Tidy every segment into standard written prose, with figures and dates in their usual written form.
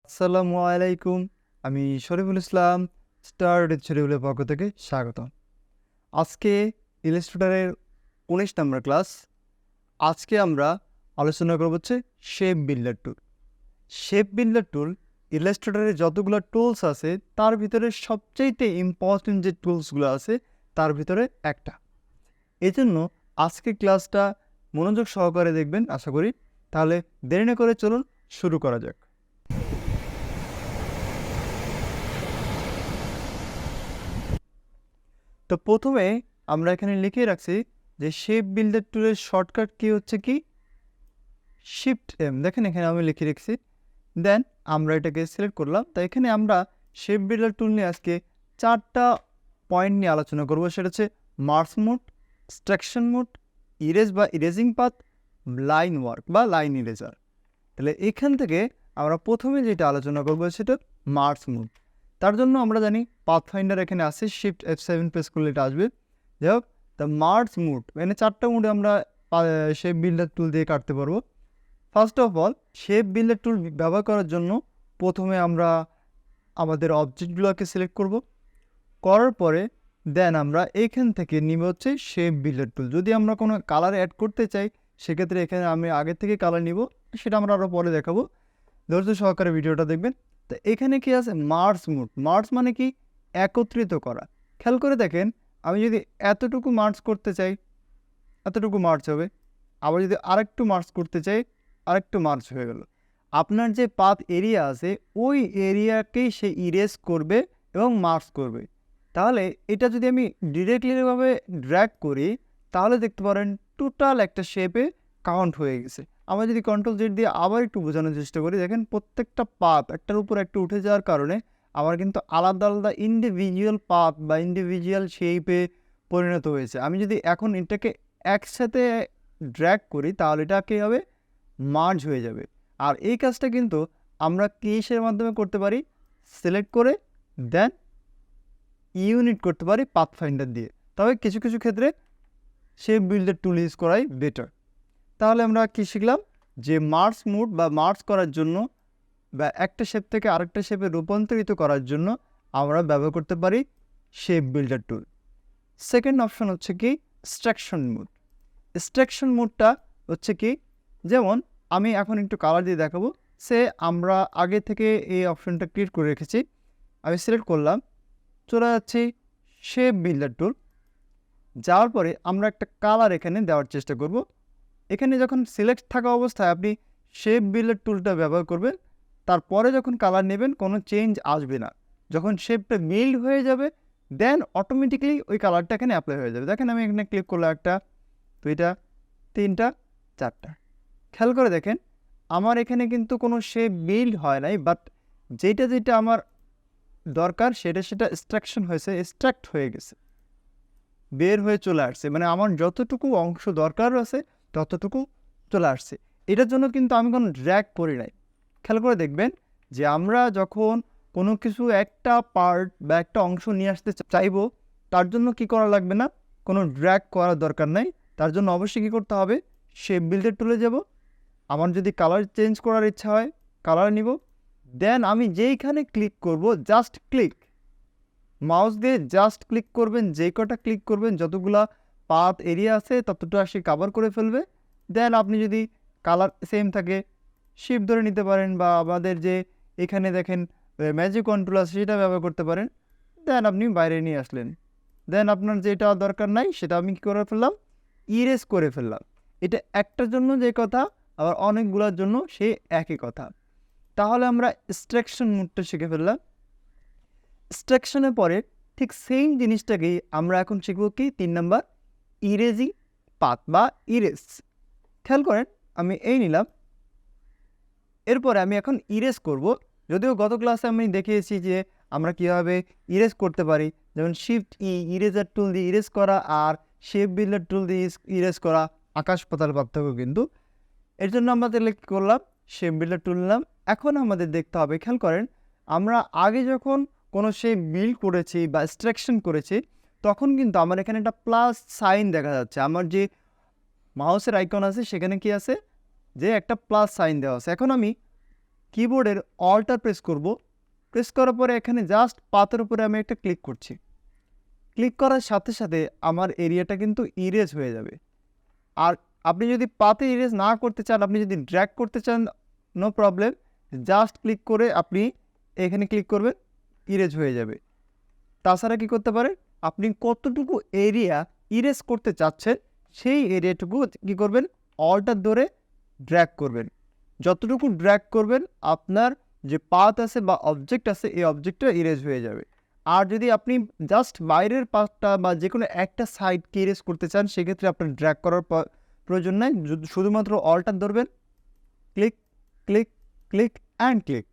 আসসালামু আলাইকুম। আমি শরীফুল ইসলাম শরীফুলের পক্ষ থেকে স্বাগতম। আজকে ইলাস্ট্রেটরের ১৯ নম্বর ক্লাস। আজকে আমরা আলোচনা করব হচ্ছে shape builder tool. Shape builder tool ইলাস্ট্রেটরের যতগুলো টুলস আছে তার ভিতরে সবচাইতে ইম্পর্টেন্ট যে টুলসগুলো আছে তার ভিতরে একটা। এজন্য আজকে ক্লাসটা মনোযোগ সহকারে দেখবেন আশা করি। তাহলে দেরি না করে চলুন শুরু করা যাক। তো প্রথমে আমরা এখানে লিখে রাখছি যে শেপ বিল্ডার টুলের শর্টকাট কি হচ্ছে কি শিফট এম। দেখেন এখানে আমি লিখে রেখেছি। দেন আমরা এটাকে সিলেক্ট করলাম। তো এখানে আমরা শেপ বিল্ডার টুল নিয়ে আজকে 4টা পয়েন্ট নিয়ে আলোচনা করব। সেটা হচ্ছে merge mode, extraction mode, erase বা ইরেজিং পাথ, লাইন ওয়ার্ক বা লাইন ইরেজার। তাহলে এখান থেকে আমরা প্রথমে যেটা আলোচনা করব সেটা মার্জ মোড। তার জন্য আমরা জানি পাথফাইন্ডার এখানে আছে, শিফট F7 প্রেস করলে এটা আসবে। যাই হোক, দ্য মার্জ মোড মানে 4টা মোডে আমরা শেপ বিল্ডার টুল দিয়ে কাটতে পারবো। First of all shape builder টুল ব্যবহার করার জন্য প্রথমে আমরা আমাদের অবজেক্টগুলোকে সিলেক্ট করব। করার পরে দেন আমরা এখান থেকে নিব হচ্ছে শেপ বিল্ডার টুল। যদি আমরা কোনো কালার অ্যাড করতে চাই সেক্ষেত্রে এখানে আমি আগে থেকে কালার নিব, সেটা আমরা আরও পরে দেখাবো। ধৈর্য সহকারে ভিডিওটা দেখবেন। তো এখানে কি আছে মার্জ মোড। মার্জ মানে কি একত্রিত করা। খেয়াল করে দেখেন, আমি যদি এতটুকু মার্জ করতে চাই এতটুকু মার্জ হবে, আবার যদি আরেকটু মার্জ করতে চাই আরেকটু মার্জ হয়ে গেল। আপনার যে পাথ এরিয়া আছে ওই এরিয়াকেই সে ইরেজ করবে এবং মার্জ করবে। তাহলে এটা যদি আমি ডিরেক্টলিভাবে ড্র্যাগ করি তাহলে দেখতে পারেন টোটাল একটা শেপে কাউন্ট হয়ে গেছে। আমরা যদি কন্ট্রোল জেড দিয়ে আবার একটু বোঝানোর চেষ্টা করি, দেখেন প্রত্যেকটা পাথ একটার উপর একটা উঠে যাওয়ার কারণে আমার কিন্তু আলাদা আলাদা ইন্ডিভিজুয়াল পাথ বা ইন্ডিভিজুয়াল শেপে পরিণত হয়েছে। আমি যদি এখন এটাকে একসাথে ড্র্যাগ করি তাহলে এটা কী হবে, মার্জ হয়ে যাবে। আর এই কাজটা কিন্তু আমরা কিসের মাধ্যমে করতে পারি, সিলেক্ট করে দেন ইউনিট করতে পারি পাথফাইন্ডার দিয়ে। তবে কিছু কিছু ক্ষেত্রে শেপ বিল্ডার টুল ইউজ করাই বেটার। তাহলে আমরা কি শিখলাম যে মার্জ মোড বা মার্জ করার জন্য বা একটা শেপ থেকে আরেকটা শেপে রূপান্তরিত করার জন্য আমরা ব্যবহার করতে পারি শেপ বিল্ডার টুল। সেকেন্ড অপশন হচ্ছে কি এক্সট্রাকশন মোড। এক্সট্রাকশন মোডটা হচ্ছে কি, যেমন আমি এখন একটু কালার দিয়ে দেখাবো। আমরা আগে থেকে এই অপশনটা ক্রিয়েট করে রেখেছি। আমি সিলেক্ট করলাম, চলে যাচ্ছি শেপ বিল্ডার টুল। যাওয়ার পরে আমরা একটা কালার এখানে দেওয়ার চেষ্টা করব। এখানে যখন সিলেক্ট থাকা অবস্থায় আপনি শেপ বিল্ডার টুলটা ব্যবহার করবেন, তারপরে যখন কালার নেবেন কোনো চেঞ্জ আসবে না। যখন শেপটা বিল্ড হয়ে যাবে দেন অটোমেটিক্যালি ওই কালারটা এখানে অ্যাপ্লাই হয়ে যাবে। দেখেন আমি এখানে ক্লিক করলাম, একটা, দুইটা, তিনটা, চারটা। খেয়াল করে দেখেন আমার এখানে কিন্তু কোনো শেপ বিল্ড হয় নাই, বাট যেটা যেটা আমার দরকার সেটা এক্সট্রাকশন হয়েছে, এক্সট্রাক্ট হয়ে গেছে, বের হয়ে চলে আসছে। মানে আমার যতটুকু অংশ দরকার আছে ততটুকু চলে আসছে। এটার জন্য কিন্তু আমি কোনো ড্র্যাগ করি নাই। খেয়াল করে দেখবেন যে আমরা যখন কোনো কিছু একটা পার্ট বা একটা অংশ নিয়ে আসতে চাইবো তার জন্য কি করা লাগবে না, কোনো ড্র্যাগ করার দরকার নাই। তার জন্য অবশ্যই কী করতে হবে, শেপ বিল্ডার টুলে যাব। আমার যদি কালার চেঞ্জ করার ইচ্ছা হয় কালার নিব, দেন আমি যেইখানে ক্লিক করব জাস্ট ক্লিক, মাউস দিয়ে জাস্ট ক্লিক করবেন, যে কটা ক্লিক করবেন যতগুলা পাথ এরিয়া আছে ততটা সে কাভার করে ফেলবে। দেন আপনি যদি কালার সেম থাকে শিফট ধরে নিতে পারেন, বা আমাদের যে এখানে দেখেন ম্যাজিক কন্ট্রোল আছে সেটা ব্যবহার করতে পারেন। দেন আপনি বাইরে নিয়ে আসলেন। দেন আপনার যেটা দরকার নাই সেটা আমি কী করে ফেললাম, ইরেজ করে ফেললাম। এটা একটার জন্য যে কথা, আবার অনেকগুলোর জন্য সে একই কথা। তাহলে আমরা এক্সট্রাকশন মোডটা শিখে ফেললাম। এক্সট্রাকশনের পরে ঠিক সেম জিনিসটাকেই আমরা এখন শিখব কি 3 নাম্বার ইরেজিং পাথ বা ইরেজ। খেয়াল করেন আমি এই নিলাম, এরপরে আমি এখন ইরেজ করব। যদিও গত ক্লাসে আমি দেখিয়েছি যে আমরা কীভাবে ইরেজ করতে পারি, যেমন শিফট ইরেজার টুল দিয়ে ইরেজ করা আর শেপ বিল্ডার টুল দিয়ে ইরেজ করা আকাশ পাতাল পার্থক্য কিন্তু। এর জন্য আমরা তাহলে কী করলাম, শেপ বিল্ডার টুল নিলাম। এখন আমাদের দেখতে হবে, খেয়াল করেন আমরা আগে যখন কোনো শেপ বিল্ড করেছি বা এক্সট্রাকশন করেছি তখন কিন্তু আমার এখানে একটা প্লাস সাইন দেখা যাচ্ছে। আমার যে মাউসের আইকন আছে সেখানে কি আছে, যে একটা প্লাস সাইন দেওয়া আছে। এখন আমি কিবোর্ডের অল্টার প্রেস করব। প্রেস করার পরে এখানে জাস্ট পাতের উপরে আমি একটা ক্লিক করছি। ক্লিক করার সাথে সাথে আমার এরিয়াটা কিন্তু ইরেজ হয়ে যাবে। আর আপনি যদি পাতে ইরেজ না করতে চান, আপনি যদি ড্র্যাগ করতে চান, নো প্রবলেম, জাস্ট ক্লিক করে আপনি এখানে ক্লিক করবেন, ইরেজ হয়ে যাবে। তাছাড়া কি করতে পারেন, আপনি কতটুকু এরিয়া ইরেজ করতে চাচ্ছেন সেই এরিয়াটুকু কি করবেন, অল্টার ধরে ড্র্যাগ করবেন। যতটুকু ড্র্যাগ করবেন আপনার যে পাথ আছে বা অবজেক্ট আছে এই অবজেক্টটা ইরেজ হয়ে যাবে। আর যদি আপনি জাস্ট বাইরের পাথটা বা যে কোনো একটা সাইডকে ইরেজ করতে চান সেক্ষেত্রে আপনার ড্র্যাগ করার প্রয়োজন নাই, শুধুমাত্র অল্টার ধরবেন, click click click and click,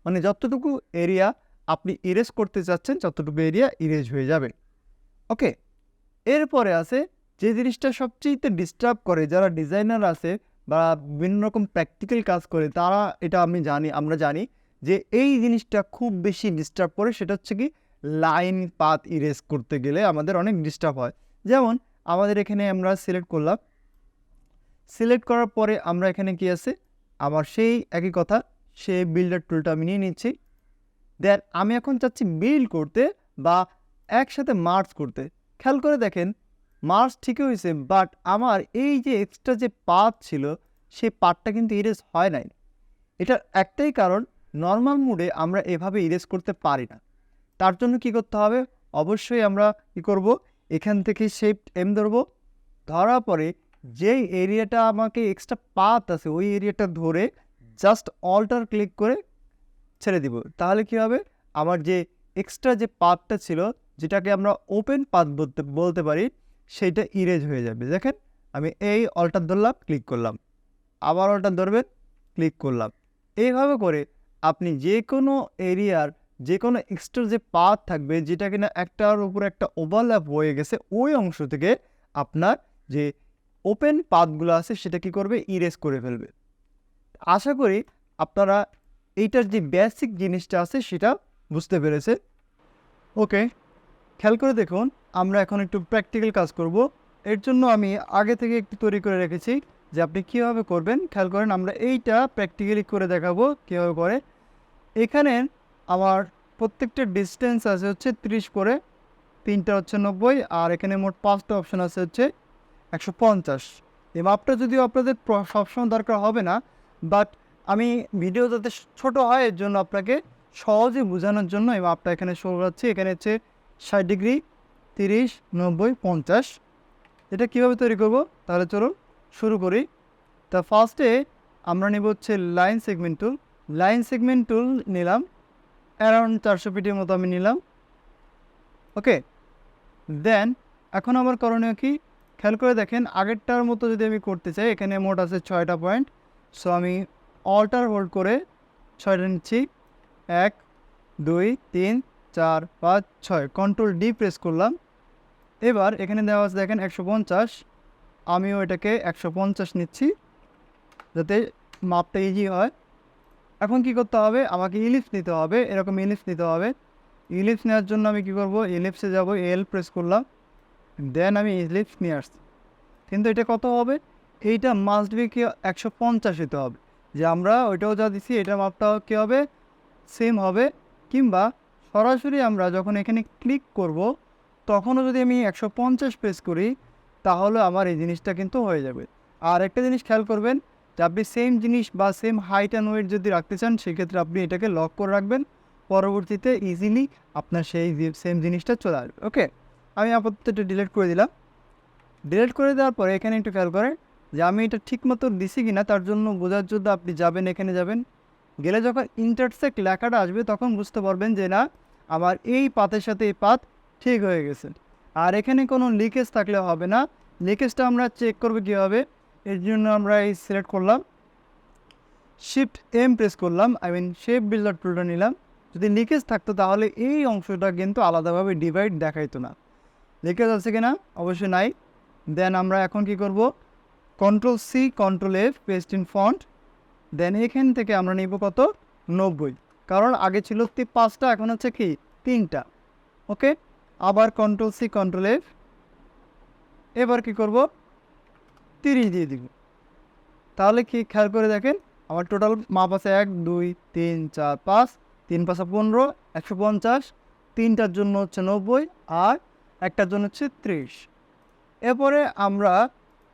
মানে যতটুকু এরিয়া আপনি ইরেজ করতে চাচ্ছেন ততটুকু এরিয়া ইরেজ হয়ে যাবে। ওকে, এরপরে আছে যে জিনিসটা সবচেয়ে ডিস্টার্ব করে যারা ডিজাইনার আছে বা বিভিন্ন রকম প্র্যাকটিক্যাল কাজ করে তারা, এটা আমরা জানি যে এই জিনিসটা খুব বেশি ডিস্টার্ব করে, সেটা হচ্ছে কি লাইন পাথ ইরেজ করতে গেলে আমাদের অনেক ডিস্টার্ব হয়। যেমন আমাদের এখানে আমরা সিলেক্ট করলাম, সিলেক্ট করার পরে আমরা এখানে কি আছে, আমার সেই একই কথা, সেই বিল্ডার টুলটা আমি নিয়ে নিচ্ছি। দেন আমি এখন চাচ্ছি বিল্ড করতে বা একসাথে মার্জ করতে। খেয়াল করে দেখেন মার্জ ঠিকই হয়েছে, বাট আমার এই যে এক্সট্রা যে পাথ ছিল সেই পাথটা কিন্তু ইরেজ হয় নাই। এটার একটাই কারণ, নর্মাল মোডে আমরা এভাবে ইরেজ করতে পারি না। তার জন্য কি করতে হবে, অবশ্যই আমরা কি করব, এখান থেকে শিফট এম ধরবো, ধরার পরে যেই এরিয়াটা আমাকে এক্সট্রা পাথ আছে ওই এরিয়াটা ধরে জাস্ট অল্টার ক্লিক করে ছেড়ে দিব। তাহলে কি হবে, আমার যে এক্সট্রা যে পাথটা ছিল যেটাকে আমরা ওপেন পাথ বলতে পারি সেইটা ইরেজ হয়ে যাবে। দেখেন আমি এই অল্টার ধরলাম, ক্লিক করলাম, আবার অল্টার ধরবেন, ক্লিক করলাম। এইভাবে করে আপনি যে কোনো এরিয়ার যে কোনো এক্সট্রা যে পাথ থাকবে যেটা কিনা একটার উপর একটা ওভারল্যাপ হয়ে গেছে ওই অংশ থেকে আপনার যে ওপেন পাথগুলো আছে সেটা কি করবে, ইরেজ করে ফেলবে। আশা করি আপনারা এইটার যে বেসিক জিনিসটা আছে সেটা বুঝতে পেরেছে। ওকে, খেয়াল করে দেখুন আমরা এখন একটু প্র্যাকটিক্যাল কাজ করব। এর জন্য আমি আগে থেকে একটু তৈরি করে রেখেছি যে আপনি কীভাবে করবেন। খেয়াল করেন আমরা এইটা প্র্যাকটিক্যালি করে দেখাবো কীভাবে করে। এখানে আমার প্রত্যেকটা ডিস্টেন্স আছে হচ্ছে 30 করে, 3টা হচ্ছে 90, আর এখানে মোট 5টা অপশান আছে হচ্ছে 150। এই মাপটা যদিও আপনাদের সবসময় দরকার হবে না, বাট আমি ভিডিও যাতে ছোট হয় এর জন্য আপনাকে সহজে বোঝানোর জন্য এই মাপটা এখানে শো করাচ্ছি। এখানে হচ্ছে 60 ডিগ্রি, 30, 90, 50। এটা কীভাবে তৈরি করব তাহলে চলুন শুরু করি। তা ফার্স্টে আমরা নেব হচ্ছে লাইন সেগমেন্ট টুল। লাইন সেগমেন্ট টুল নিলাম, অ্যারাউন্ড 400 ফিটের মতো আমি নিলাম। ওকে, দেন এখন আমার করণীয় কি, খেয়াল করে দেখেন আগেরটার মতো যদি আমি করতে চাই এখানে মোট আছে 6টা পয়েন্ট। সো আমি অল্টার হোল্ড করে 6টা নিচ্ছি, 1 2 3 4 5 6, কন্ট্রোল ডি প্রেস করলাম। এবার এখানে দেওয়া আছে দেখেন 150, আমিও এটাকে 150 নিচ্ছি যাতে মাপটা ইজি হয়। এখন কি করতে হবে, আমাকে ইলিপস নিতে হবে, এরকম ইলিপস নিতে হবে। ইলিপস নেওয়ার জন্য আমি কি করব, ইলিপসে যাব, এল প্রেস করলাম, দেন আমি ইলিপস নিয়ে আসছি। কিন্তু এটা কত হবে, এইটা মাস্ট বি কি 150 হতে হবে, যে আমরা ওইটাও যা দিছি এটা মাপটাও কী হবে, সেম হবে। কিংবা সরাসরি আমরা যখন এখানে ক্লিক করব তখনও যদি আমি 150 প্রেস করি তাহলে আমার এই জিনিসটা কিন্তু হয়ে যাবে। আর একটা জিনিস খেয়াল করবেন যে আপনি সেম জিনিস বা সেম হাইট অ্যান্ড ওয়েট যদি রাখতে চান সেক্ষেত্রে আপনি এটাকে লক করে রাখবেন, পরবর্তীতে ইজিলি আপনার সেই সেম জিনিসটা চলে আসবে। ওকে, আমি আপাতত এটা ডিলিট করে দিলাম। ডিলিট করে দেওয়ার পরে এখানে একটু খেয়াল করেন যে আমি এটা ঠিকমতো দিছি কিনা, তার জন্য বোঝার জন্য আপনি যাবেন, এখানে যাবেন, গেলে যখন ইন্টারসেক্ট লেখাটা আসবে তখন বুঝতে পারবেন যে না আমার এই পাতের সাথে এই পাত ঠিক হয়ে গেছে। আর এখানে কোনো লিকেজ থাকলে হবে না, লিকেজটা আমরা চেক করবো কীভাবে, এর জন্য আমরা এই সিলেক্ট করলাম, শিফট এম প্রেস করলাম, শেপ বিল্ডার টুলটা নিলাম। যদি লিকেজ থাকতো তাহলে এই অংশটা কিন্তু আলাদাভাবে ডিভাইড দেখাইতো না। লিকেজ আছে কিনা, অবশ্যই নাই। দেন আমরা এখন কি করব, control C control F paste in front, then এখান থেকে আমরা নিব কত, 90, কারণ আগে ছিল 5টা এখন হচ্ছে কি 3টা। ওকে, আবার কন্ট্রোল সি কন্ট্রোল এফ, এবার কি করব 30 দিয়ে দিব। তাহলে কি খেয়াল করে দেখেন আমার টোটাল মাপ আছে 1 2 3 4 5, 3 5 15, 150, তিনটার জন্য হচ্ছে 90 আর একটার জন্য হচ্ছে 30। এরপরে আমরা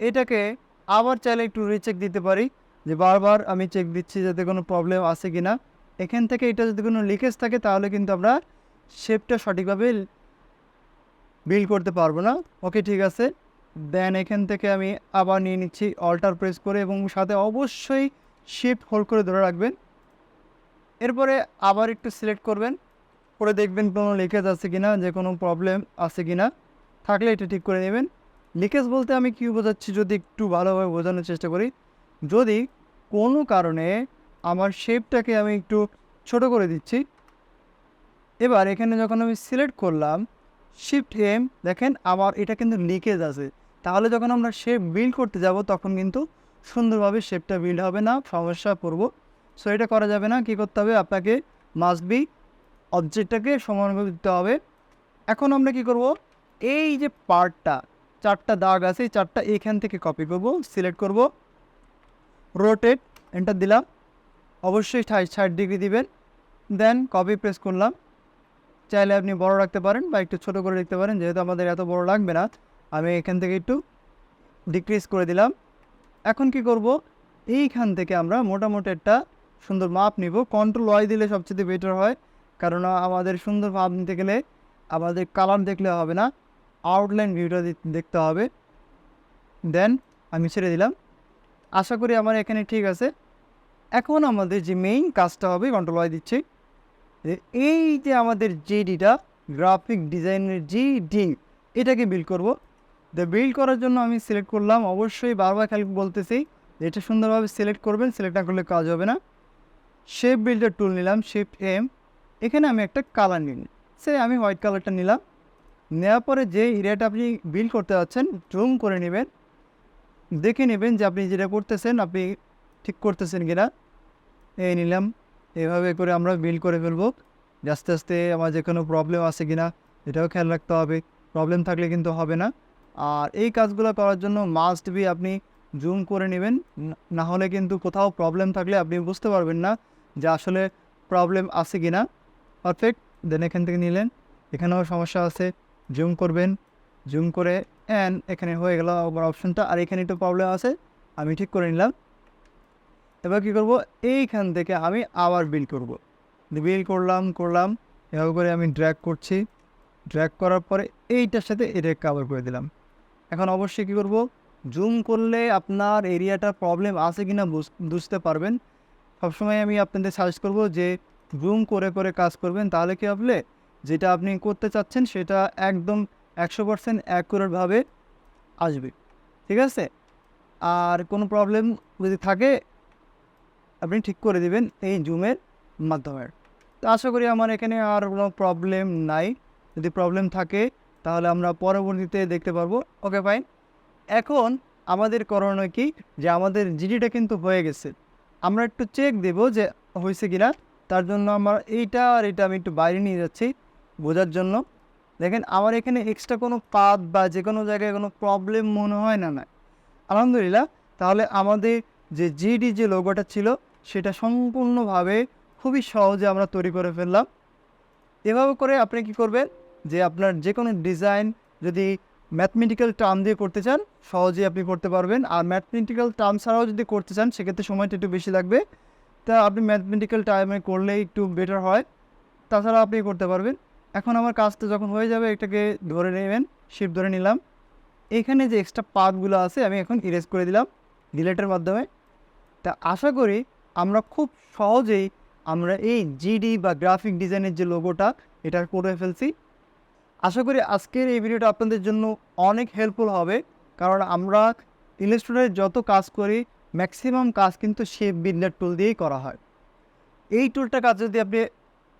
এটাকে আবার চাইলে একটু রিচেক দিতে পারি, যে বারবার আমি চেক দিচ্ছি যাতে কোনো প্রবলেম আছে কি না। এখান থেকে এটা যদি কোনো লিকেজ থাকে তাহলে কিন্তু আমরা শেপটা সঠিকভাবে বিল্ড করতে পারবো না। ওকে, ঠিক আছে। দেন এখান থেকে আমি আবার নিয়ে নিচ্ছি অল্টার প্রেস করে, এবং সাথে অবশ্যই শিফট হোল্ড করে ধরে রাখবেন। এরপরে আবার একটু সিলেক্ট করবেন, করে দেখবেন কোনো লিকেজ আছে কিনা, যে কোনো প্রবলেম আছে কিনা, থাকলে এটা ঠিক করে নেবেন। লিকেজ বলতে আমি কী বোঝাচ্ছি যদি একটু ভালোভাবে বোঝানোর চেষ্টা করি, যদি কোনো কারণে আমার শেপটাকে আমি একটু ছোট করে দিচ্ছি, এবার এখানে যখন আমি সিলেক্ট করলাম শিফট এম, দেখেন আমার এটা কিন্তু লিকেজ আছে, তাহলে যখন আমরা শেপ বিল্ড করতে যাব তখন কিন্তু সুন্দরভাবে শেপটা বিল্ড হবে না, সমস্যা পড়ব। সো এটা করা যাবে না। কী করতে হবে, আপনাকে মাস্ট বি অবজেক্টটাকে সমানভাবে দিতে হবে। এখন আমরা কি করব, এই যে পার্টটা 4টা দাগ আছে, এই 4টা এখান থেকে কপি করব, সিলেক্ট করব, রোটেট, এন্টার দিলাম, অবশ্যই 60 ডিগ্রি দিবেন। দেন কপি প্রেস করলাম। চাইলে আপনি বড় রাখতে পারেন বা একটু ছোট করে রাখতে পারেন, যেহেতু আমাদের এত বড় লাগবে না, আমি এখান থেকে একটু ডিক্রিজ করে দিলাম। এখন কি করব, এইখান থেকে আমরা মোটামুটি একটা সুন্দর মাপ নিব। কন্ট্রোল ওয়াই দিলে সবচেয়ে বেটার হয়, কারণ আমাদের সুন্দর মাপ নিতে গেলে আমাদের কালার দেখলে হবে না, আউটলাইন ভিউটা দেখতে হবে। দেন আমি ছেড়ে দিলাম। আশা করি আমার এখানে ঠিক আছে। এখন আমাদের যে মেইন কাজটা হবে, কন্ট্রোল ওয়াই দিচ্ছি, এই যে আমাদের জিডিটা, গ্রাফিক ডিজাইনের জিডি, এটাকে বিল্ড করব। বিল্ড করার জন্য আমি সিলেক্ট করলাম, অবশ্যই বারবার খালি বলতেছি যে এটা সুন্দরভাবে সিলেক্ট করবেন, সিলেক্ট না করলে কাজ হবে না। শেপ বিল্ডার টুল নিলাম, শিফট এম, এখানে আমি একটা কালার নিই, সে আমি হোয়াইট কালারটা নিলাম। নেওয়ার পরে যে এরিয়াটা আপনি বিল্ড করতে যাচ্ছেন জুম করে নেবেন, দেখে নেবেন যে আপনি যেটা করতেছেন আপনি ঠিক করতেছেন কিনা। এই নিলাম, এভাবে করে আমরা বিল্ড করে ফেলবো। আস্তে আস্তে আমার যে কোনো প্রবলেম আছে কিনা এটাও খেয়াল রাখতে হবে, প্রবলেম থাকলে কিন্তু হবে না। আর এই কাজগুলো করার জন্য মাস্ট বি আপনি জুম করে নেবেন, না হলে কিন্তু কোথাও প্রবলেম থাকলে আপনি বুঝতে পারবেন না যে আসলে প্রবলেম আছে কিনা। পারফেক্ট। দেন এখান থেকে নিলেন, এখানেও সমস্যা আছে, জুম করবেন, জুম করে এখানে হয়ে গেল আমার অপশনটা। আর এখানে একটু প্রবলেম আছে, আমি ঠিক করে নিলাম। এবার কী করব, এইখান থেকে আমি আবার বিল্ড করব। বিল্ড করলাম এভাবে করে আমি ড্র্যাগ করছি, ড্র্যাগ করার পরে এইটার সাথে এটা কভার করে দিলাম। এখন অবশ্যই কী করব, জুম করলে আপনার এরিয়াটা প্রবলেম আছে কি না বুঝতে পারবেন। সবসময় আমি আপনাদের সাজেস্ট করব যে জুম করে করে কাজ করবেন, তাহলে কী হবে, যেটা আপনি করতে চাচ্ছেন সেটা একদম 100% অ্যাকুরেটভাবে আসবে। ঠিক আছে। আর কোনো প্রবলেম যদি থাকে আপনি ঠিক করে দিবেন এই জুমের মাধ্যমে। তো আশা করি আমার এখানে আর কোনো প্রবলেম নাই। যদি প্রবলেম থাকে তাহলে আমরা পরবর্তীতে দেখতে পারবো। Okay fine. এখন আমাদের করণীয় কি, যে আমাদের জিডিটা কিন্তু হয়ে গেছে, আমরা একটু চেক দেব যে হয়েছে কিনা। তার জন্য আমার এইটা আর এটা আমি একটু বাইরে নিয়ে যাচ্ছি বোঝার জন্য। দেখেন আমার এখানে এক্সট্রা কোনো পাথ বা যে কোনো জায়গায় কোনো প্রবলেম মনে হয় না। আলহামদুলিল্লাহ। তাহলে আমাদের যে জিডি যে লোগোটা ছিল সেটা সম্পূর্ণভাবে খুবই সহজে আমরা তৈরি করে ফেললাম। এভাবে করে আপনি কি করবেন, যে আপনার যে কোনো ডিজাইন যদি ম্যাথমেটিক্যাল টার্ম দিয়ে করতে চান সহজেই আপনি করতে পারবেন। আর ম্যাথমেটিক্যাল টার্ম ছাড়াও যদি করতে চান সেক্ষেত্রে সময়টা একটু বেশি লাগবে, তা আপনি ম্যাথমেটিক্যাল টার্মে করলেই একটু বেটার হয়। তাছাড়া আপনি করতে পারবেন। এখন আমার কাজটা যখন হয়ে যাবে এটাকে ধরে নেবেন, শিফট ধরে নিলাম। এখানে যে এক্সট্রা পাথগুলো আছে আমি এখন ইরেজ করে দিলাম ডিলেটের মাধ্যমে। তা আশা করি আমরা খুব সহজেই আমরা এই জিডি বা গ্রাফিক ডিজাইনের যে লোগোটা এটা করে ফেলছি। আশা করি আজকের এই ভিডিওটা আপনাদের জন্য অনেক হেল্পফুল হবে, কারণ আমরা ইলাস্ট্রেটরে যত কাজ করি ম্যাক্সিমাম কাজ কিন্তু শেপ বিল্ডার টুল দিয়েই করা হয়। এই টুলটা কাজ যদি আপনি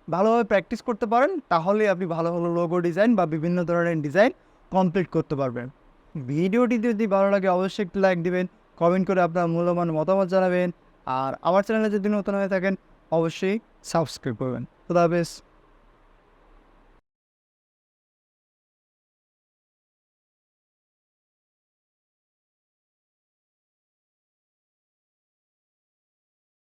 ভালোভাবে প্র্যাকটিস করতে পারেন তাহলে আপনি ভালো ভালো লোগো ডিজাইন বা বিভিন্ন ধরনের ডিজাইন কমপ্লিট করতে পারবেন। ভিডিওটি যদি ভালো লাগে অবশ্যই একটু লাইক দিবেন, কমেন্ট করে আপনার মূল্যবান মতামত জানাবেন। আর আমার চ্যানেলে যদি নতুন হয়ে থাকেন অবশ্যই সাবস্ক্রাইব করবেন। খুদা হাফেজ।